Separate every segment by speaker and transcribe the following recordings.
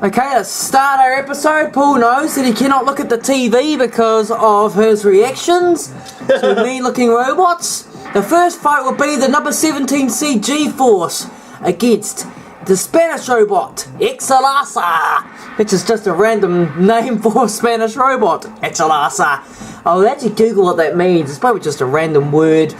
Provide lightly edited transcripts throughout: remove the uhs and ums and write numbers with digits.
Speaker 1: Okay, let's start our episode. Paul knows that he cannot look at the TV because of his reactions to me-looking robots. The first fight will be the number 17 seed G-Force against the Spanish robot, Exalasa, which is just a random name for a Spanish robot, Exalasa. I'll actually Google what that means. It's probably just a random word.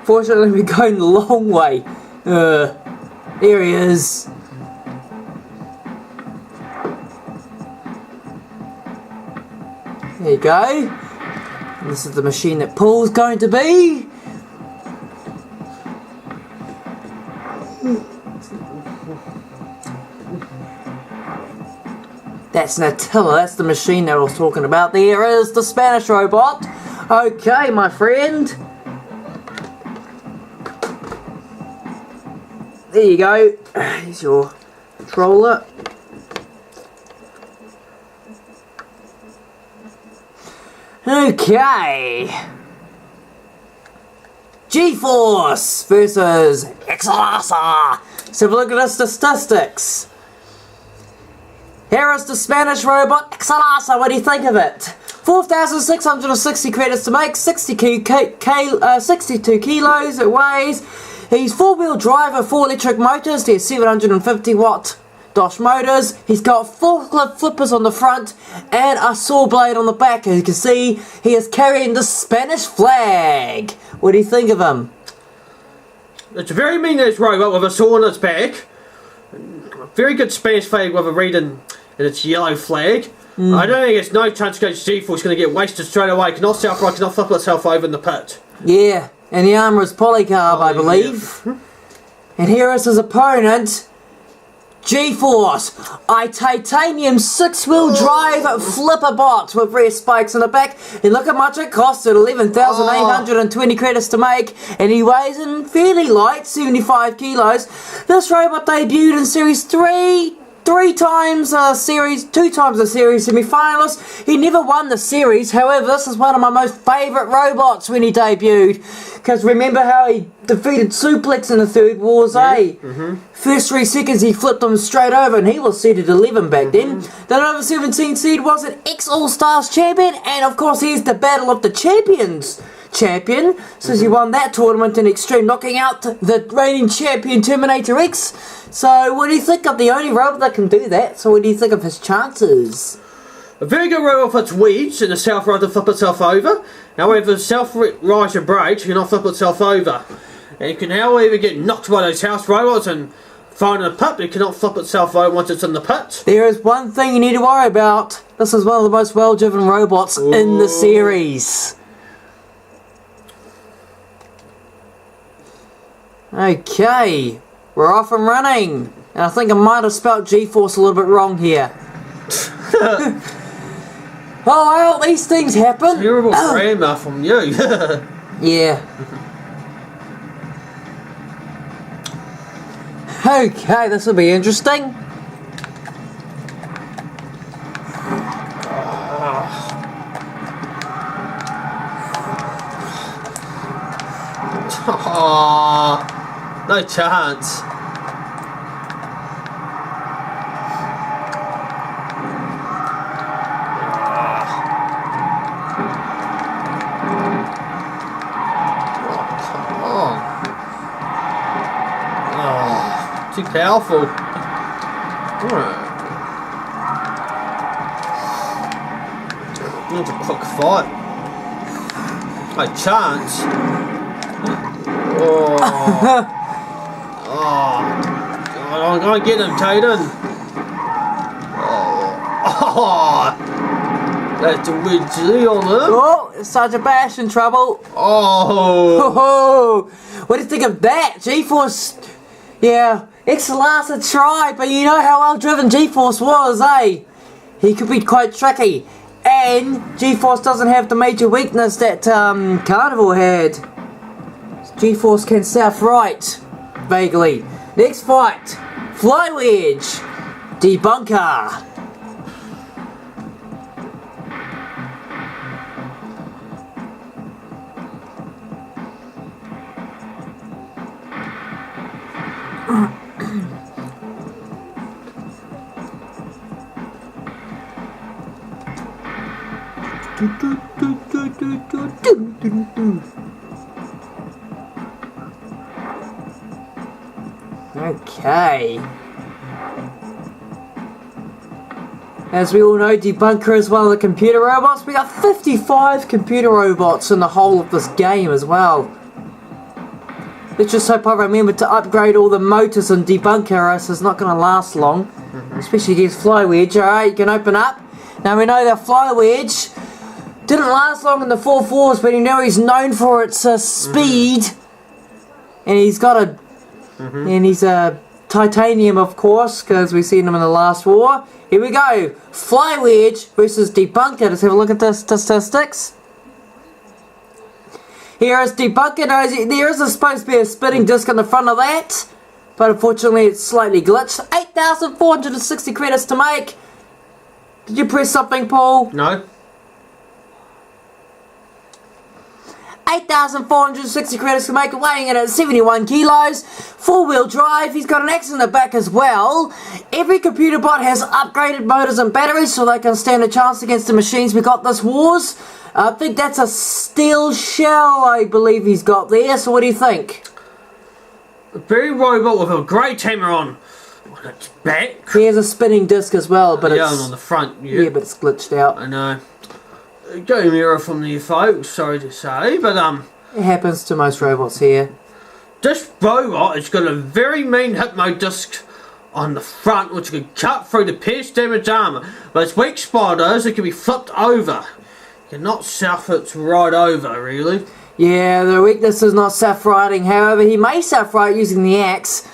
Speaker 1: Fortunately, we're going the long way. There he is. There you go. And this is the machine that Paul's going to be. That's Natilla, that's the machine that I was talking about. There is the Spanish robot. Okay, my friend. There you go. Here's your controller. Okay. G-Force versus Exalasa. Let's have a look at the statistics. Here is the Spanish robot Exalasa. What do you think of it? 4,660 credits to make, 62 kilos it weighs. He's four-wheel drive with 4 electric motors. They're 750 watt Dodge motors. He's got 4 flippers on the front and a saw blade on the back. As you can see, he is carrying the Spanish flag. What do you think of him?
Speaker 2: It's a very mean-ass robot with a saw on its back. Very good Spanish flag with a reed in its yellow flag. I don't think it's no chance against G-Force going to get wasted straight away. Cannot self-right, cannot flip itself over in the pit.
Speaker 1: Yeah. And the armour is polycarb, I believe. Yeah. And here is his opponent, G-Force, a titanium 6-wheel drive flipper bot with rear spikes on the back. And look how much it costs at 11,820 credits to make. And he weighs in fairly light, 75 kilos. This robot debuted in Series 3. 2 times a series semi-finalist. He never won the series. However, this is one of my most favourite robots when he debuted. Because remember how he defeated Suplex in the Third Wars, eh? First 3 seconds he flipped him straight over and he was seeded 11 back then. The number 17 seed was an ex-All-Stars champion, and of course he's the Battle of the Champions champion, since he won that tournament in Extreme, knocking out the reigning champion Terminator X. So what do you think of the only robot that can do that? So what do you think of his chances?
Speaker 2: A very good robot for its weeds and the self-right to flip itself over. However, the self-rise and brakes cannot flip itself over. And it can however get knocked by those house robots and thrown in a pit, but it cannot flip itself over once it's in the pit.
Speaker 1: There is one thing you need to worry about. This is one of the most well-driven robots in the series. Okay, we're off and running. And I think I might have spelt G-Force a little bit wrong here. Oh well, these things happen.
Speaker 2: Terrible grammar from you.
Speaker 1: Yeah. Okay, this will be interesting.
Speaker 2: Oh, no chance. Too powerful. It's a quick fight. No chance. Oh. Oh. I'm gonna get him, Tayden. Oh. That's a weird G on him.
Speaker 1: Oh, Sergeant Bash in trouble.
Speaker 2: Oh.
Speaker 1: What do you think of that? G-Force. Yeah, Exalasa tried, but you know how well driven G-Force was, eh? He could be quite tricky. And G-Force doesn't have the major weakness that Carnival had. G-Force can self-right, vaguely. Next fight, Fly Wedge, Debunker. Okay. As we all know, Debunker is one of the computer robots. We got 55 computer robots in the whole of this game as well. Let's just hope I remember to upgrade all the motors on Debunker, or else it's not going to last long. Especially against Fly Wedge. Alright, you can open up. Now we know that Fly Wedge didn't last long in the 4-4s, but you know he's known for its speed. And he's got a... And he's a titanium, of course, because we've seen him in the last war. Here we go. Fly Wedge versus Debunker. Let's have a look at the statistics. Here is Debunker. Now, there is supposed to be a spinning disc on the front of that, but unfortunately it's slightly glitched. 8,460 credits to make. Did you press something, Paul?
Speaker 2: No.
Speaker 1: 8,460 credits to make it, weighing in at 71 kilos. 4-wheel drive. He's got an axe in the back as well. Every computer bot has upgraded motors and batteries so they can stand a chance against the machines we got this wars. I think that's a steel shell, I believe he's got there. So what do you think?
Speaker 2: A very robot with a great hammer on its back.
Speaker 1: He has a spinning disc as well, but
Speaker 2: yeah,
Speaker 1: it's...
Speaker 2: and on the front.
Speaker 1: Yeah, but it's glitched out.
Speaker 2: I know. Game error from the folks, sorry to say, but
Speaker 1: It happens to most robots here.
Speaker 2: this robot has got a very mean Hypno disc on the front, which can cut through the pierce damage armor. But its weak spot is it can be flipped over. You cannot self it right over, really.
Speaker 1: Yeah, the weakness is not self-riding. However, he may self-ride using the axe.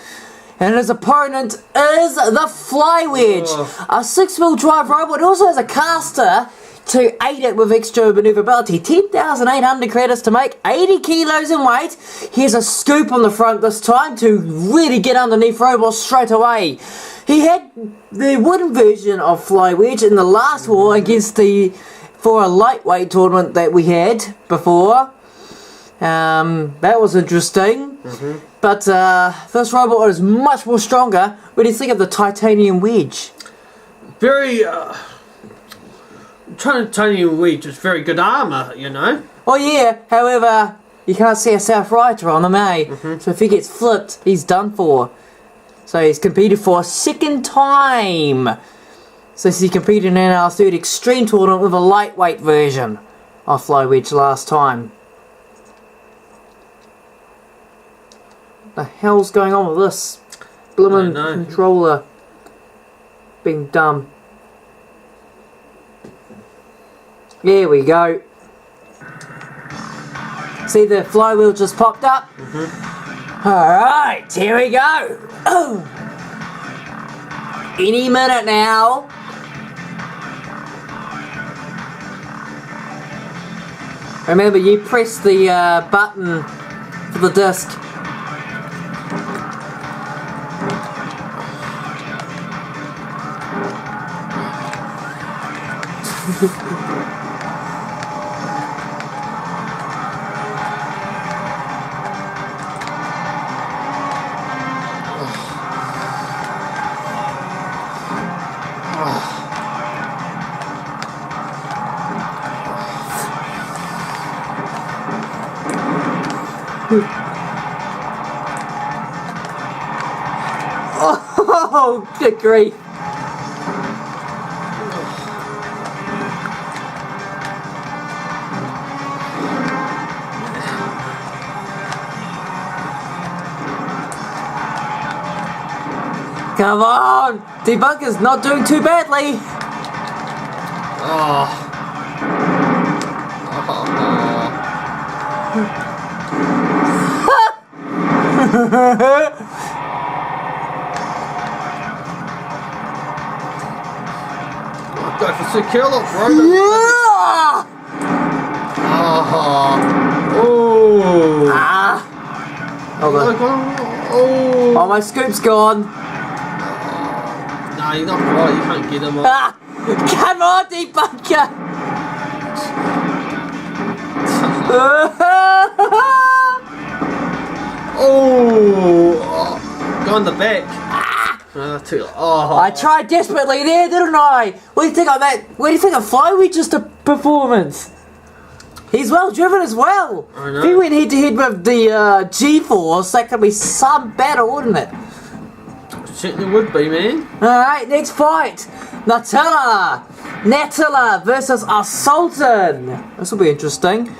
Speaker 1: And his opponent is the Fly Wedge, a 6-wheel drive robot. It also has a caster to aid it with extra maneuverability. 10,800 credits to make, 80 kilos in weight. Here's a scoop on the front this time to really get underneath robots straight away. He had the wooden version of Fly Wedge in the last war against for a lightweight tournament that we had before. That was interesting. But this robot is much more stronger. What do you think of the titanium wedge?
Speaker 2: Very titanium wedge is very good armor, you know.
Speaker 1: Oh yeah, however, you can't see a self-righter on him, eh? So if he gets flipped, he's done for. So he's competed for a second time. So he competed in our third extreme tournament with a lightweight version of Fly Wedge last time. The hell's going on with this bloomin' controller being dumb? There we go. See, the flywheel just popped up. Alright, here we go. Any minute now. Remember, you press the button for the disc. Oh, good grief. Come on! Debunker's not doing too badly.
Speaker 2: Go for secure look, bro.
Speaker 1: Yeah!
Speaker 2: Oh.
Speaker 1: Ah! Hold on.
Speaker 2: Oh.
Speaker 1: Oh, my scoop's gone.
Speaker 2: No, you're not right. You can't get him.
Speaker 1: Ah! Come on, debunker!
Speaker 2: Oh, go on the back.
Speaker 1: I tried desperately there, didn't I? What do you think of that? What do you think of Flyway? A performance. He's well driven as well.
Speaker 2: I know.
Speaker 1: If he went head to head with the G-Force, that could be some battle, wouldn't it?
Speaker 2: Certainly would be, man.
Speaker 1: Alright, next fight. Natilla versus Sultan. This will be interesting.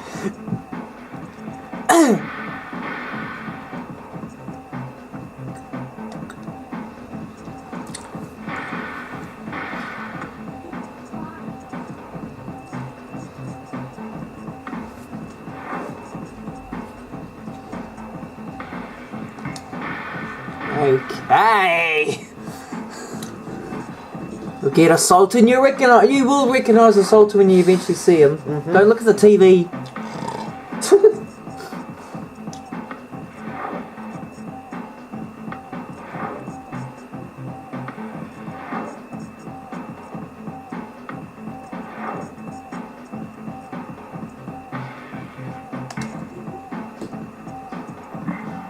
Speaker 1: Okay. We'll get a Sultan. You will recognise a Sultan when you eventually see him. Don't look at the TV.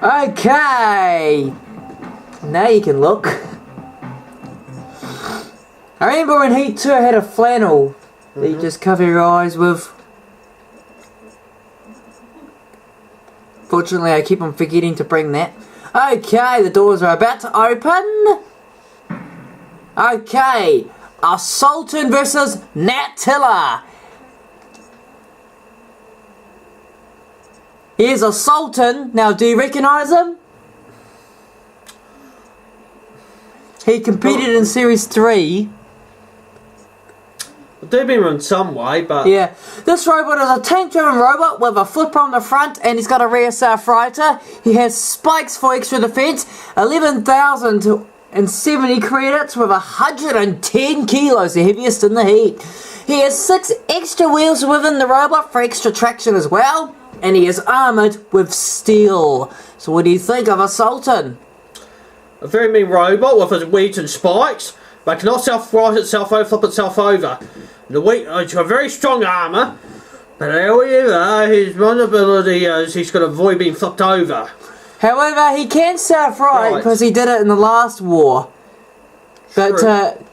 Speaker 1: Okay. Now you can look. I remember when Heat 2 had a flannel that you just cover your eyes with. Fortunately, I keep on forgetting to bring that. Okay, the doors are about to open. Okay, a Sultan versus Natilla. Here's a Sultan. Now, do you recognise him? He competed in Series 3.
Speaker 2: They've been run some way, but...
Speaker 1: Yeah. This robot is a tank-driven robot with a flipper on the front, and he's got a rear fighter. He has spikes for extra defense, 11,070 credits with 110 kilos, the heaviest in the heat. He has 6 extra wheels within the robot for extra traction as well, and he is armoured with steel. So what do you think of a Sultan?
Speaker 2: A very mean robot with his weeds and spikes, but cannot self-right itself over, flip itself over. The weed, it's a very strong armour, but however, his vulnerability is he's got to avoid being flipped over.
Speaker 1: However, he can self-right because he did it in the last war. But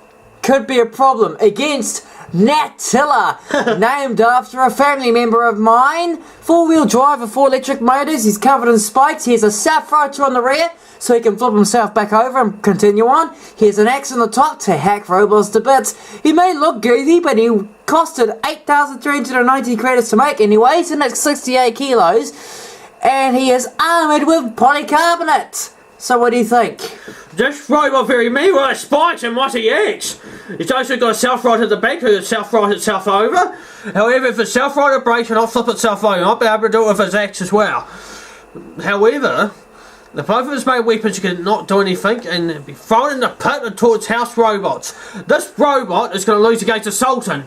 Speaker 1: could be a problem against Natilla, named after a family member of mine. 4-wheel drive with 4 electric motors. He's covered in spikes. He has a self-righter on the rear, so he can flip himself back over and continue on. He has an axe on the top to hack robots to bits. He may look goofy, but he costed 8,390 credits to make, and he weighs in at 68 kilos. And he is armoured with polycarbonate. So what do you think?
Speaker 2: This robot very mean with spikes and mighty axe. It's also got a self-right at the back who can self-right itself over. However, if the self-righter breaks, it'll flip itself over. I'll be able to do it with his axe as well. However, the both of his main weapons cannot do anything and be thrown in the pit towards house robots. This robot is going to lose against the Sultan.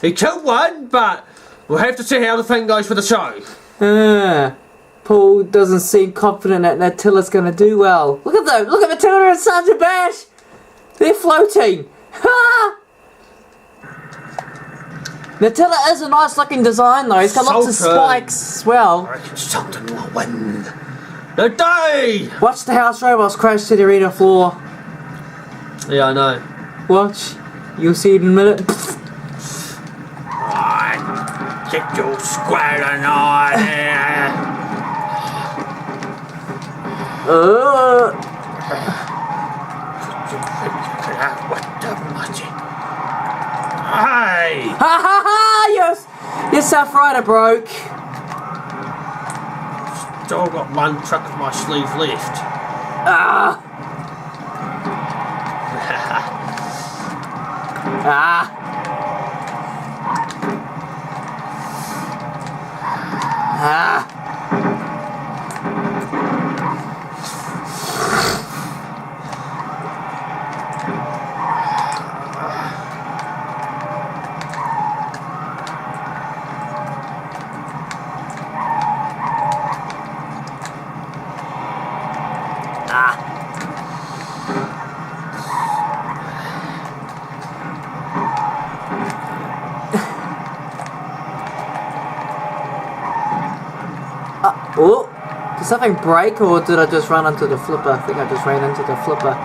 Speaker 2: He killed one, but we'll have to see how the thing goes for the show.
Speaker 1: Paul doesn't seem confident that Natilla's going to do well. Look at them! Look at Matilda and Sergeant Bash! They're floating! Ha! Natilla is a nice looking design though. He's got lots of spikes as well.
Speaker 2: I reckon Sultan will win the day!
Speaker 1: Watch the house robots crash to the arena floor.
Speaker 2: Yeah, I know.
Speaker 1: Watch. You'll see it in a minute.
Speaker 2: Right. Get your square on here. What the magic? Hey!
Speaker 1: Ha ha ha! Your self-righter broke.
Speaker 2: Still got one trick of my sleeve left.
Speaker 1: Ah! Ah! Ah! Ah! something break or did I just run into the flipper? I think I just ran into the flipper.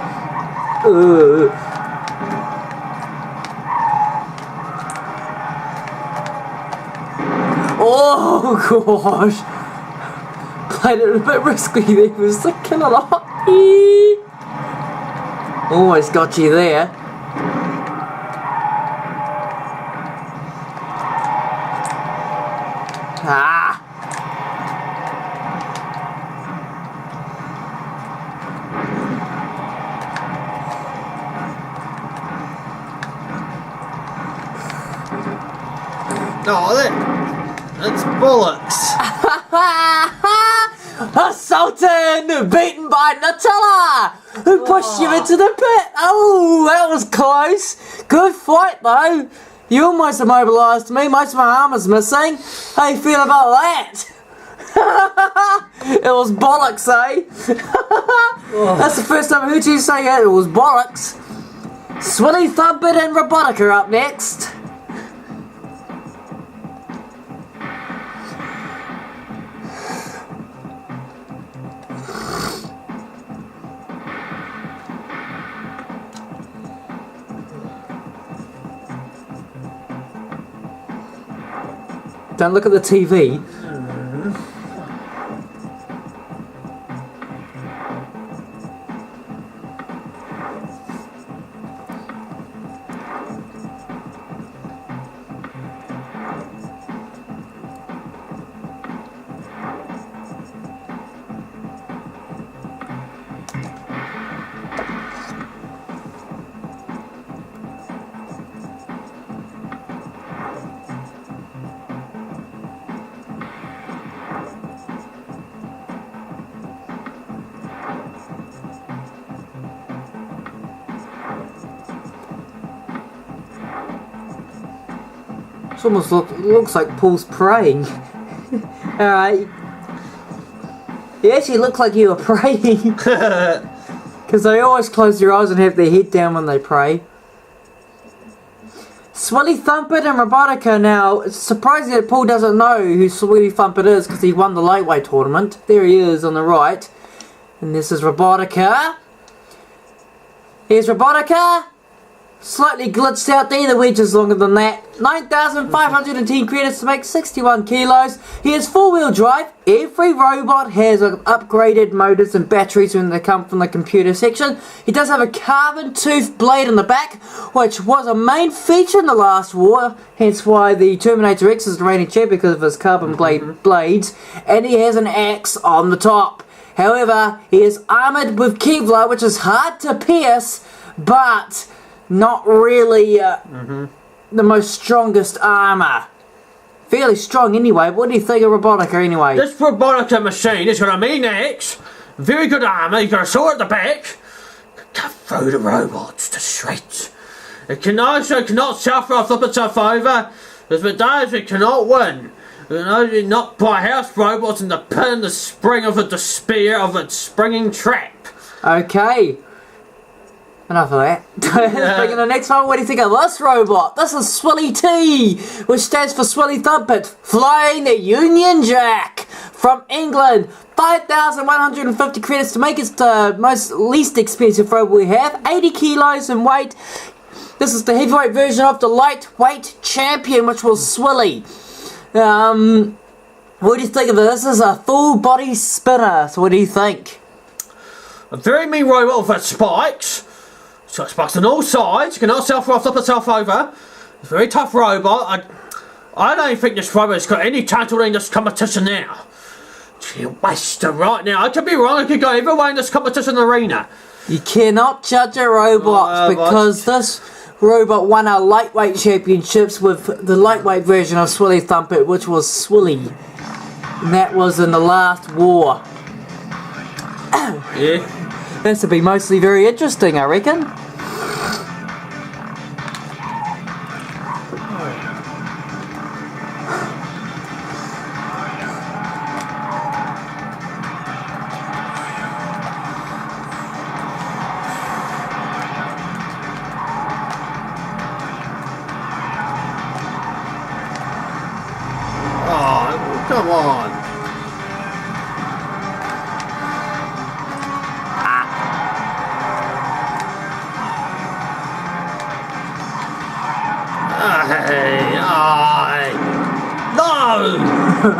Speaker 1: Ugh. Oh gosh! Played it a bit risky there, it was the killer lot. Almost got you there. Ah!
Speaker 2: Oh, that's bollocks.
Speaker 1: Assaulted! Beaten by Nutella! Who pushed you into the pit? Oh, that was close. Good fight though. You almost immobilised me. Most of my arm is missing. How you feel about that? It was bollocks, eh? That's the first time I heard you say it. It was bollocks. Swilly Thumpet and Robotica are up next. Don't look at the TV. It almost looks like Paul's praying. Alright. You actually look like you were praying. Because they always close their eyes and have their head down when they pray. Swilly Thumpet and Robotica now. It's surprising that Paul doesn't know who Swilly Thumpet is because he won the lightweight tournament. There he is on the right. And this is Robotica. Here's Robotica. Slightly glitched out there, the wedge is longer than that. 9,510 credits to make 61 kilos. He has 4-wheel drive. Every robot has upgraded motors and batteries when they come from the computer section. He does have a carbon tooth blade in the back, which was a main feature in the last war, hence why the Terminator X is the reigning champ because of his carbon blades. And he has an axe on the top. However, he is armoured with Kevlar, which is hard to pierce, but not really the most strongest armour. Fairly strong anyway. What do you think of Robotica anyway?
Speaker 2: This Robotica machine has got a mean axe, very good armour, you've got a sword at the back, cut through the robots to shreds. It cannot suffer or flip itself over. If it does, it cannot win. It can only knock by house robots in the pin, the spring of the despair of its springing trap.
Speaker 1: Okay. Enough of that. Bringing the next one, what do you think of this robot? This is Swilly T, which stands for Swilly Thumpet, flying the Union Jack from England. 5,150 credits to make it the least expensive robot we have. 80 kilos in weight. This is the heavyweight version of the lightweight champion, which was Swilly. What do you think of it? This is a full body spinner. So what do you think?
Speaker 2: A very mean robot with its spikes. It's got spikes on all sides. Cannot flip itself over. It's a very tough robot. I don't think this robot's got any chance to win this competition now. Gee, waste right now. I could be wrong. I could go either way in this competition arena.
Speaker 1: You cannot judge a robot because this robot won our lightweight championships with the lightweight version of Swilly Thumpet, which was Swilly. And that was in the last war.
Speaker 2: Yeah.
Speaker 1: This will be mostly very interesting, I reckon.
Speaker 2: Oh, come on. Come on!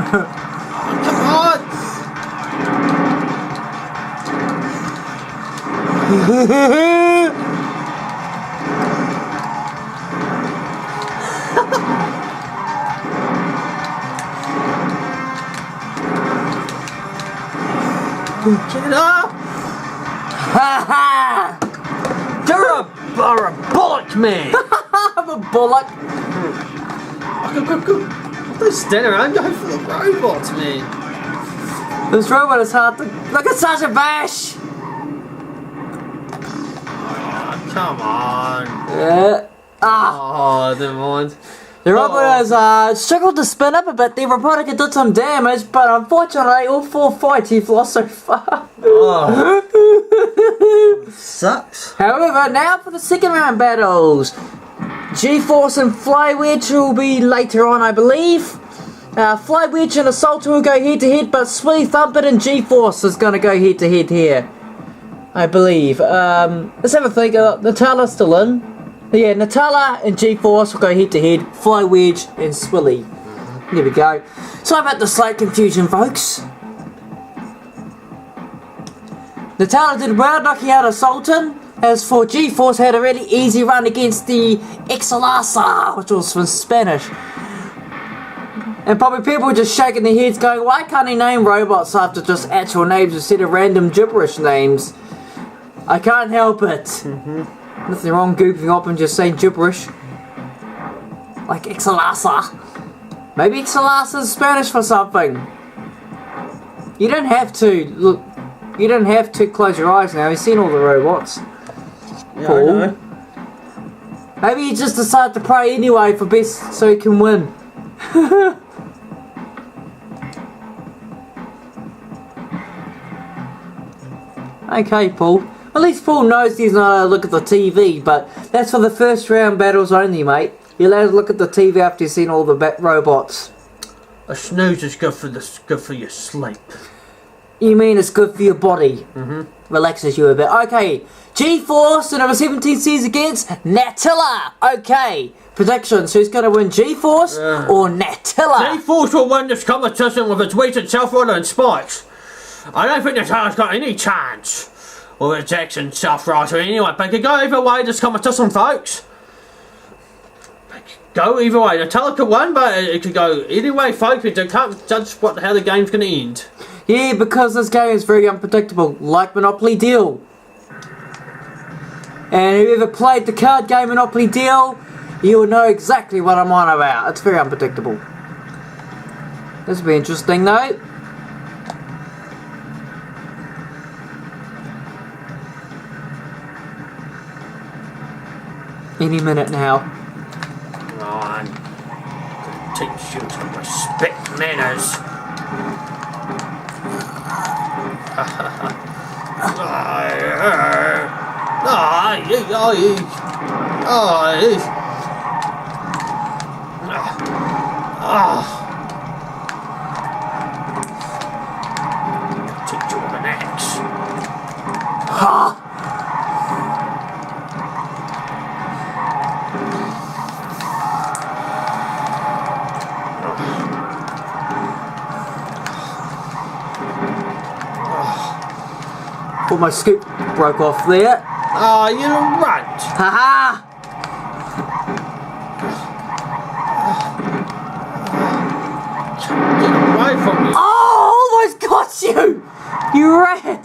Speaker 2: Get up!
Speaker 1: Ha ha!
Speaker 2: You're a bullock man!
Speaker 1: I'm a bullock.
Speaker 2: Go. Don't stand around, go for the robots, man.
Speaker 1: This robot is hard to... Look at Sasha Bash!
Speaker 2: Oh, come on.
Speaker 1: Ah!
Speaker 2: Oh, never mind.
Speaker 1: The robot has struggled to spin up a bit. The Robotica did some damage, but unfortunately, all 4 fights he's lost so far.
Speaker 2: Oh. Sucks.
Speaker 1: However, now for the second round battles. G-Force and Flywedge will be later on, I believe. Flywedge and Assaulter will go head to head, but Swilly Thumpet and G-Force is going to go head to head here, I believe. Let's have a think. Natala's still in. Yeah, Natala and G-Force will go head to head. Flywedge and Swilly. There we go. Sorry about the slight confusion, folks. Natala did well knocking out Assaulton. As for G-Force, had a really easy run against the Exalasa, which was from Spanish. And probably people just shaking their heads going, why can't he name robots after just actual names instead of random gibberish names? I can't help it. Nothing wrong goofing up and just saying gibberish. Like Exalasa. Maybe Exalasa is Spanish for something. You don't have to. Look, you don't have to close your eyes now. You've seen all the robots.
Speaker 2: Yeah,
Speaker 1: Paul.
Speaker 2: I know.
Speaker 1: Maybe he just decided to pray anyway for best so he can win. Okay, Paul. At least Paul knows he's not allowed to look at the TV, but that's for the first round battles only, mate. You're allowed to look at the TV after you've seen all the robots.
Speaker 2: A snooze is good for your sleep.
Speaker 1: You mean it's good for your body? Relaxes you a bit. Okay, G-Force, the number 17 seeds against Natilla. Okay, predictions. Who's going to win, G-Force or Natilla?
Speaker 2: G-Force will win this competition with its weight and self-rider and spikes. I don't think Natalla's got any chance with its Jackson self-rider anyway, but it could go either way this competition, folks. Go either way. Natalla could win, but it could go either way, folks. We can't judge how the game's going to end.
Speaker 1: Yeah, because this game is very unpredictable, like Monopoly Deal. And whoever played the card game Monopoly Deal, you'll know exactly what I'm on about. It's very unpredictable. This will be interesting, though. Any minute now.
Speaker 2: Come on. Teach you to respect manners. Teach you with an axe.
Speaker 1: Ha! Well, my scoop broke off there.
Speaker 2: Oh, you runt!
Speaker 1: Ha
Speaker 2: Get away from me!
Speaker 1: Oh, almost got you! You rat!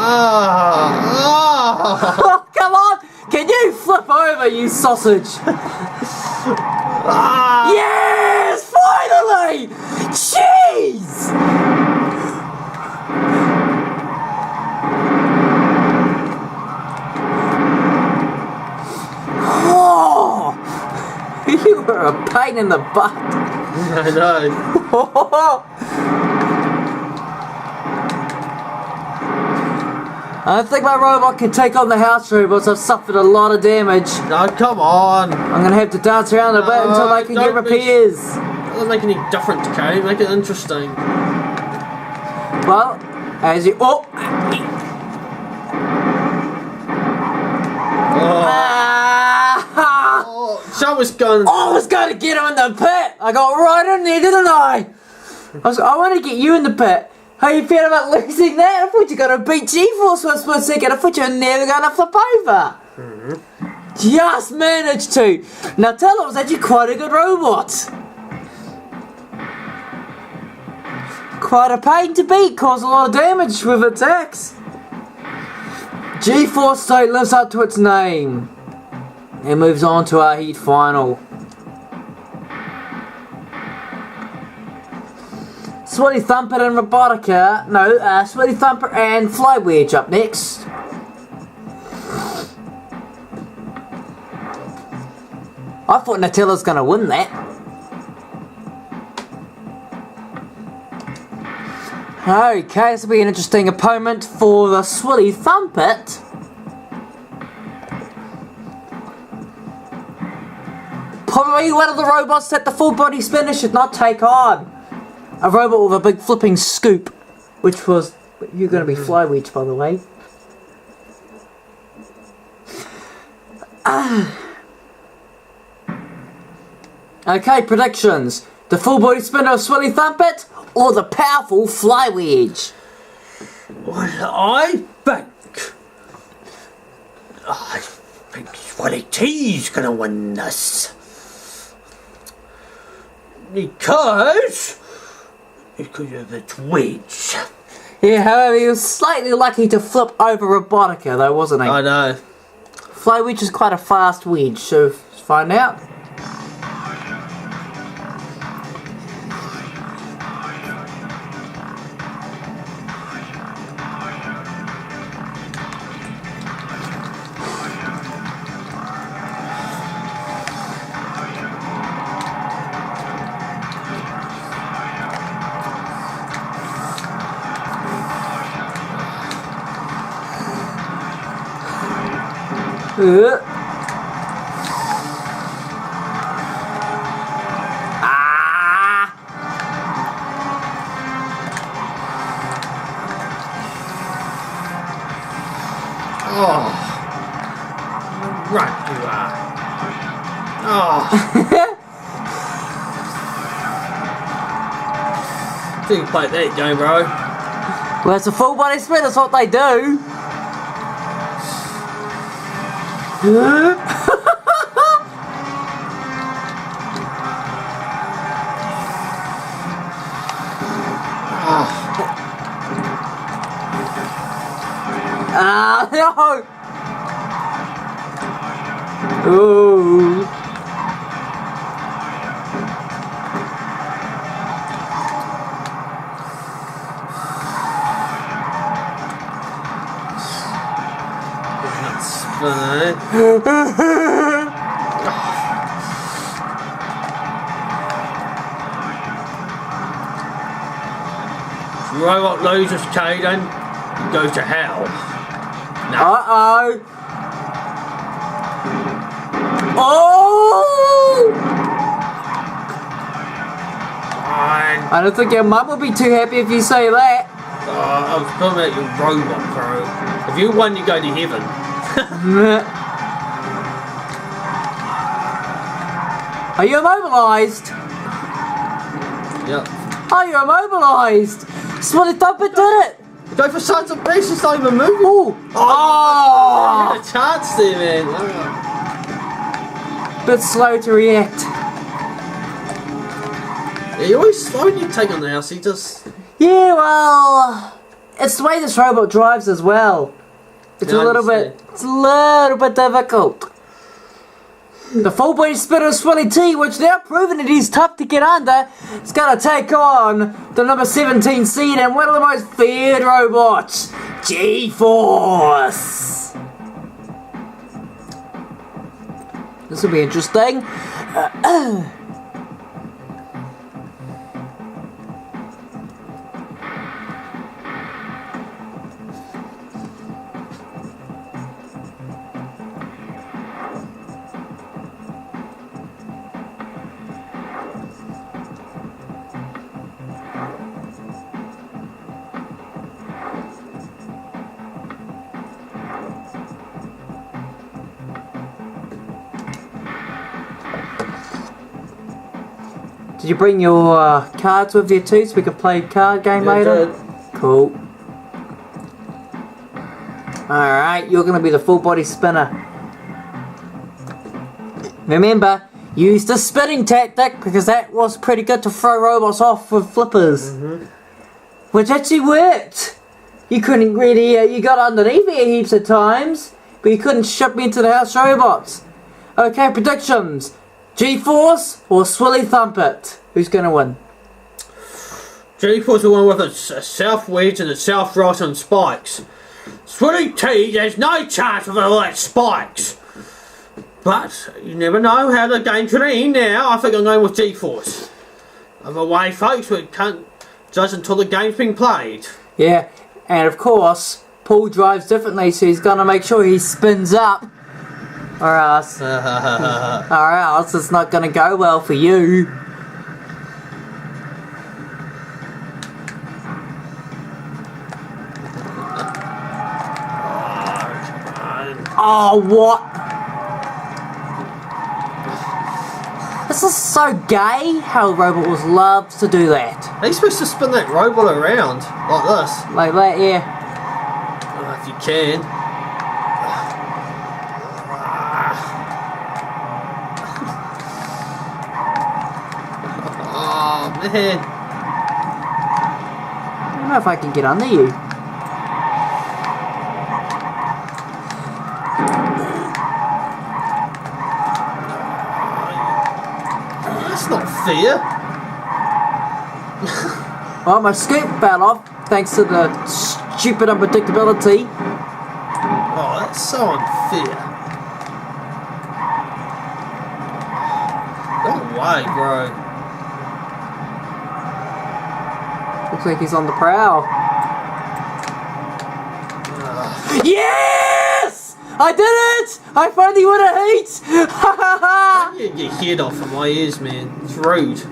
Speaker 1: Oh, come on! Can you flip over, you sausage? Yes! Finally! Jeez! Oh! You were a pain in the butt.
Speaker 2: I know.
Speaker 1: I think my robot can take on the house robots. I've suffered a lot of damage.
Speaker 2: No, come on.
Speaker 1: I'm gonna have to dance around a bit until they can get repairs.
Speaker 2: It doesn't make any difference, okay? Make it interesting.
Speaker 1: Well, as you... Oh! Ah!
Speaker 2: Someone's gone.
Speaker 1: I was going to get him in the pit. I got right in there, didn't I? I want to get you in the pit. How you feel about losing that? I thought you were going to beat G-Force for a split second. I thought you were never going to flip over. Just managed to. Now Nutella was actually quite a good robot. Quite a pain to beat, caused a lot of damage with attacks. G-Force State lives up to its name. It moves on to our heat final. Sweaty Thumper and Robotica. No, Sweaty Thumper and Flywedge up next. I thought Nutella's gonna win that. Okay, this will be an interesting opponent for the Sweaty Thumpet. Probably one of the robots that the full body spinner should not take on. A robot with a big flipping scoop, which was... You're going to be Flywedge, by the way. Okay, predictions. The full body spinner of Sweaty Thumpet or the powerful Flywedge?
Speaker 2: I think Sweaty T's gonna win this. Because of its wedge.
Speaker 1: Yeah, however, he was slightly lucky to flip over Robotica, though, wasn't he?
Speaker 2: I know.
Speaker 1: Flywedge is quite a fast wedge, so let's find out.
Speaker 2: Oh. Right, you are. Oh. Think play that game, bro.
Speaker 1: Well, it's a full body spin, that's what they do. No! Ooh.
Speaker 2: Robot loses Caden, he goes to hell. No.
Speaker 1: Uh-oh. Oh! I don't think your mum will be too happy if you say that.
Speaker 2: I was talking about your robot, bro. If you won, you go to heaven.
Speaker 1: Are you immobilized?
Speaker 2: Yep.
Speaker 1: Are you immobilized? Sweaty Thumpet did it!
Speaker 2: Go for Sons of Beast, it's not even moving.
Speaker 1: Ooh.
Speaker 2: Oh! You had a chance there, man.
Speaker 1: Bit slow to react.
Speaker 2: Yeah, you're always slow when you take on the house, he just...
Speaker 1: Yeah, well... It's the way this robot drives as well. It's
Speaker 2: Yeah,
Speaker 1: a little bit difficult. The full body spinner of Sweaty T, which now proven it is tough to get under, is going to take on the number 17 seed and one of the most feared robots, G-Force. This will be interesting. Did you bring your cards with you too so we could play a card game later?
Speaker 2: Good.
Speaker 1: Cool. Alright, you're going to be the full body spinner. Remember, use the spinning tactic because that was pretty good to throw robots off with flippers. Which actually worked. You couldn't really, you got underneath it heaps of times, but you couldn't ship me into the house robots. Okay, predictions. G-Force or Swilly Thumpet? Who's going to win?
Speaker 2: G-Force the one with a south wedge and a south right on spikes. Swilly T, there's no chance with all that spikes. But you never know how the game's going to end now. I think I'm going with G-Force. Other way, folks, we can't judge until the game's been played.
Speaker 1: Yeah, and of course, Paul drives differently, so he's going to make sure he spins up. Or else it's not going to go well for you. Oh, what? This is so gay how Robot loves to do that.
Speaker 2: Are you supposed to spin that robot around like this?
Speaker 1: Like that, yeah.
Speaker 2: If you can. Oh man.
Speaker 1: I don't know if I can get under you.
Speaker 2: That's not fair.
Speaker 1: Well, my scoop fell off thanks to the stupid unpredictability.
Speaker 2: Oh, that's so unfair. Go away, bro.
Speaker 1: Looks like he's on the prowl. Yes! I did it! I finally won a heat!
Speaker 2: Get your head off of my ears, man. It's rude.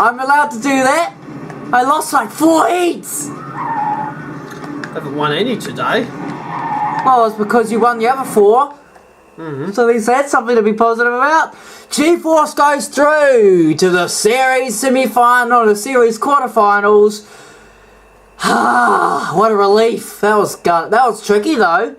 Speaker 1: I'm allowed to do that? I lost like 4 heats!
Speaker 2: Haven't won any today.
Speaker 1: Well, it's because you won the other 4. So at least that's something to be positive about. G-Force goes through to the series semi-final, the series quarterfinals. Ah, what a relief. That was tricky though.